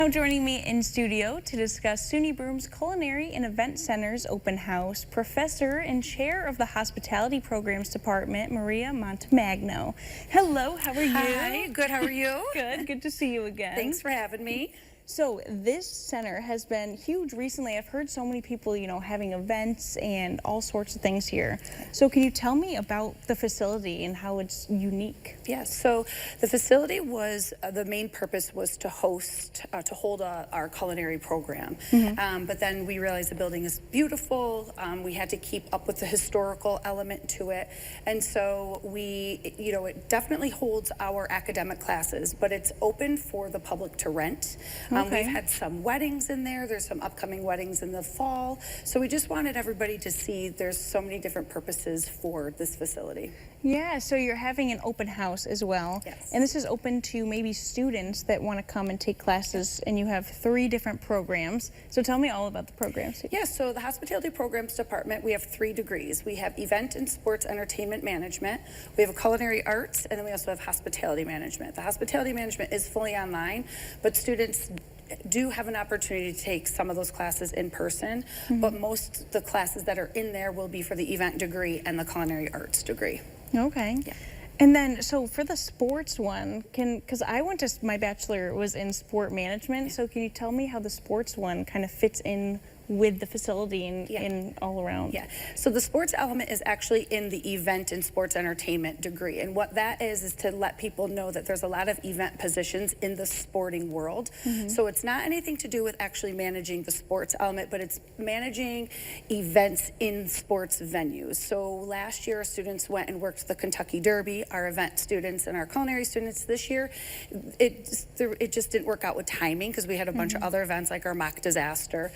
Now joining me in studio to discuss SUNY Broome's Culinary and Event Center's open house, Professor and Chair of the Hospitality Programs Department, Maria Montemagno. Hello, how are you? Hi, good, how are you? Good to see you again. Thanks for having me. So this center has been huge recently. I've heard so many people, having events and all sorts of things here. So can you tell me about the facility and how it's unique? Yes, so the facility was, the main purpose was to hold our culinary program. But then we realized the building is beautiful. We had to keep up with the historical element to it. And so it definitely holds our academic classes, but it's open for the public to rent. Okay. We've had some weddings in there. There's some upcoming weddings in the fall. So we just wanted everybody to see there's so many different purposes for this facility. Yeah, so you're having an open house as well. Yes. And this is open to maybe students that want to come and take classes, and you have 3 different programs. So tell me all about the programs. Yeah, so the Hospitality Programs Department, we have 3 degrees. We have Event and Sports Entertainment Management, we have Culinary Arts, and then we also have Hospitality Management. The Hospitality Management is fully online, but students do have an opportunity to take some of those classes in person, but most of the classes that are in there will be for the event degree and the culinary arts degree. Okay. Yeah. And then, so for the sports one, because I went to, my bachelor was in sport management, so can you tell me how the sports one kind of fits in with the facility and all around? Yeah, so the sports element is actually in the event and sports entertainment degree, and what that is to let people know that there's a lot of event positions in the sporting world. So it's not anything to do with actually managing the sports element, but it's managing events in sports venues. So last year students went and worked the Kentucky Derby. Our event students and our culinary students this year, it just didn't work out with timing because we had a bunch of other events like our mock disaster.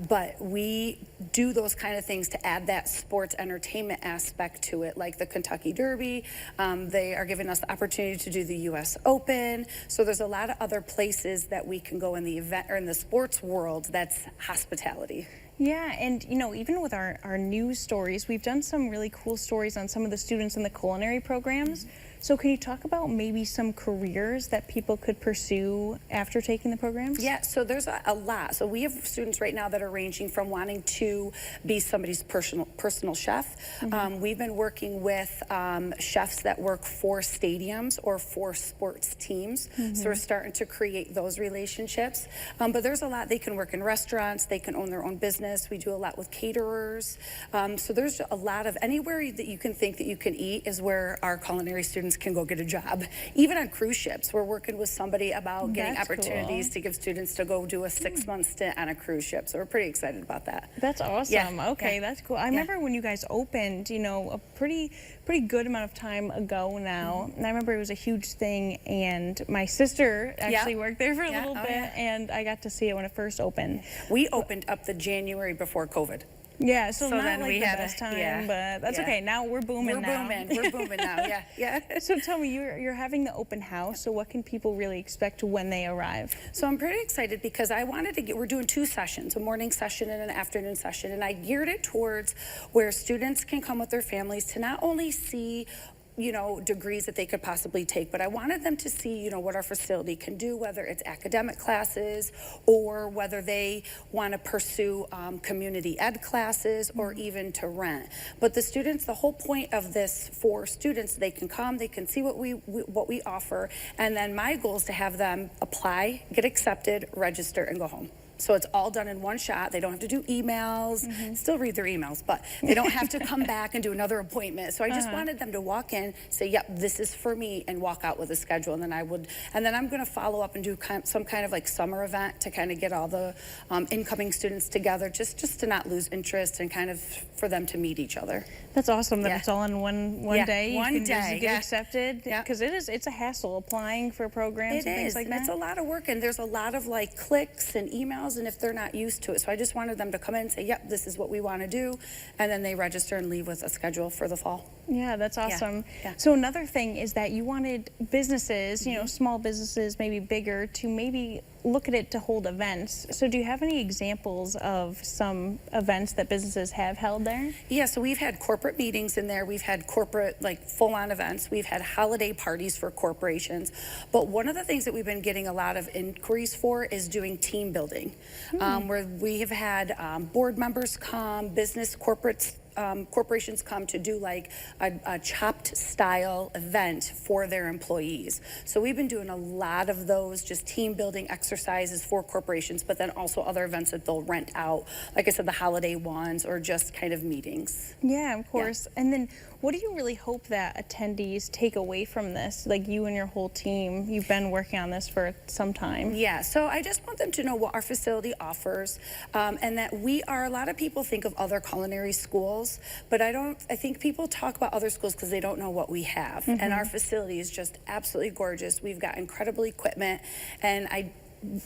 But we do those kind of things to add that sports entertainment aspect to it, like the Kentucky Derby. They are giving us the opportunity to do the US Open. So there's a lot of other places that we can go in the event or in the sports world that's hospitality. Yeah, and even with our news stories, we've done some really cool stories on some of the students in the culinary programs. So can you talk about maybe some careers that people could pursue after taking the programs? Yeah, so there's a lot. So we have students right now that are ranging from wanting to be somebody's personal chef. We've been working with chefs that work for stadiums or for sports teams. So we're starting to create those relationships. But there's a lot. They can work in restaurants. They can own their own business. We do a lot with caterers. So there's a lot of anywhere that you can think that you can eat is where our culinary students can go get a job. Even on cruise ships, we're working with somebody about getting opportunities to give students to go do a 6-month stint on a cruise ship. So we're pretty excited about that. That's awesome. Yeah. Okay, that's cool. I remember when you guys opened, a pretty good amount of time ago now, and I remember it was a huge thing, and my sister actually worked there for a little bit, and I got to see it when it first opened. We opened up the January before COVID. Yeah, so not then like we the had best time, but that's okay. Now we're booming now. We're booming now, yeah. So tell me, you're having the open house, so what can people really expect when they arrive? So I'm pretty excited because I wanted to we're doing 2 sessions, a morning session and an afternoon session, and I geared it towards where students can come with their families to not only see degrees that they could possibly take, but I wanted them to see, what our facility can do, whether it's academic classes or whether they want to pursue community ed classes or even to rent. But the students, the whole point of this for students, they can come, they can see what we offer, and then my goal is to have them apply, get accepted, register, and go home. So it's all done in one shot. They don't have to do emails, still read their emails, but they don't have to come back and do another appointment. So I just wanted them to walk in, say, yep, this is for me, and walk out with a schedule. And then I'm going to follow up and do some kind of like summer event to kind of get all the incoming students together, just to not lose interest and kind of for them to meet each other. That's awesome that it's all in one day. One day. Just get accepted. Because it's a hassle applying for programs and things like that. It's a lot of work, and there's a lot of like clicks and emails, and if they're not used to it. So I just wanted them to come in and say, yep, this is what we want to do, and then they register and leave with a schedule for the fall. Yeah, that's awesome. Yeah. So another thing is that you wanted businesses, small businesses, maybe bigger, to maybe look at it to hold events. So do you have any examples of some events that businesses have held there? Yeah, so we've had corporate meetings in there. We've had corporate, like, full-on events. We've had holiday parties for corporations. But one of the things that we've been getting a lot of inquiries for is doing team building, where we have had board members come, business corporations come to do like a chopped style event for their employees. So we've been doing a lot of those just team building exercises for corporations, but then also other events that they'll rent out, like I said, the holiday ones or just kind of meetings. Yeah, of course. Yeah. And then what do you really hope that attendees take away from this? Like you and your whole team, you've been working on this for some time. Yeah, so I just want them to know what our facility offers, and that we are, a lot of people think of other culinary schools, but I think people talk about other schools because they don't know what we have. And our facility is just absolutely gorgeous. We've got incredible equipment, and I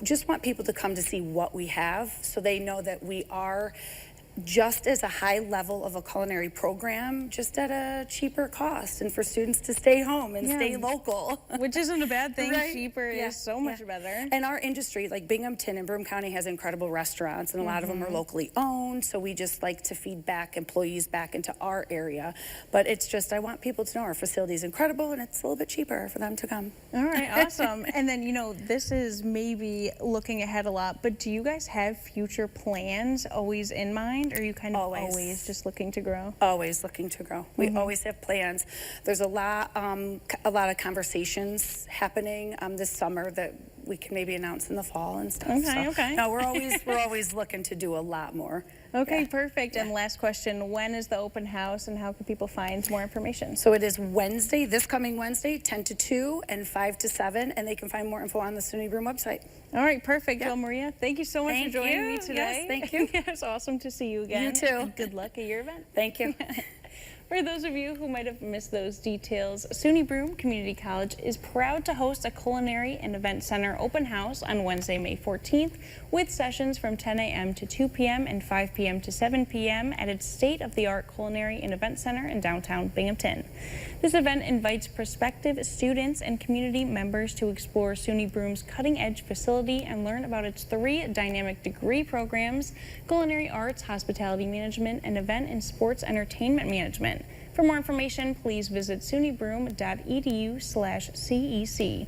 just want people to come to see what we have so they know that we are just as a high level of a culinary program, just at a cheaper cost, and for students to stay home and stay local. Which isn't a bad thing. Right? Cheaper is so much better. And our industry, like Binghamton and Broome County, has incredible restaurants, and a lot of them are locally owned, so we just like to feed back employees back into our area. But it's just, I want people to know our facility is incredible, and it's a little bit cheaper for them to come. All right, awesome. And then, you know, this is maybe looking ahead a lot, but do you guys have future plans always in mind? Or are you kind of always just looking to grow? Always looking to grow. We always have plans. There's a lot of conversations happening this summer that we can maybe announce in the fall and stuff. Okay. No, we're always looking to do a lot more. Okay, perfect. And last question, when is the open house and how can people find more information? So it is Wednesday, this coming Wednesday, 10 to 2 and 5 to 7, and they can find more info on the SUNY Broome website. All right, perfect. Well, Maria, thank you so much for joining me today. Yes, thank you. It's awesome to see you again. You too. Good luck at your event. Thank you. For those of you who might have missed those details, SUNY Broome Community College is proud to host a culinary and event center open house on Wednesday, May 14th, with sessions from 10 a.m. to 2 p.m. and 5 p.m. to 7 p.m. at its state-of-the-art culinary and event center in downtown Binghamton. This event invites prospective students and community members to explore SUNY Broome's cutting-edge facility and learn about its 3 dynamic degree programs: culinary arts, hospitality management, and event and sports entertainment management. For more information, please visit sunybroome.edu/CEC.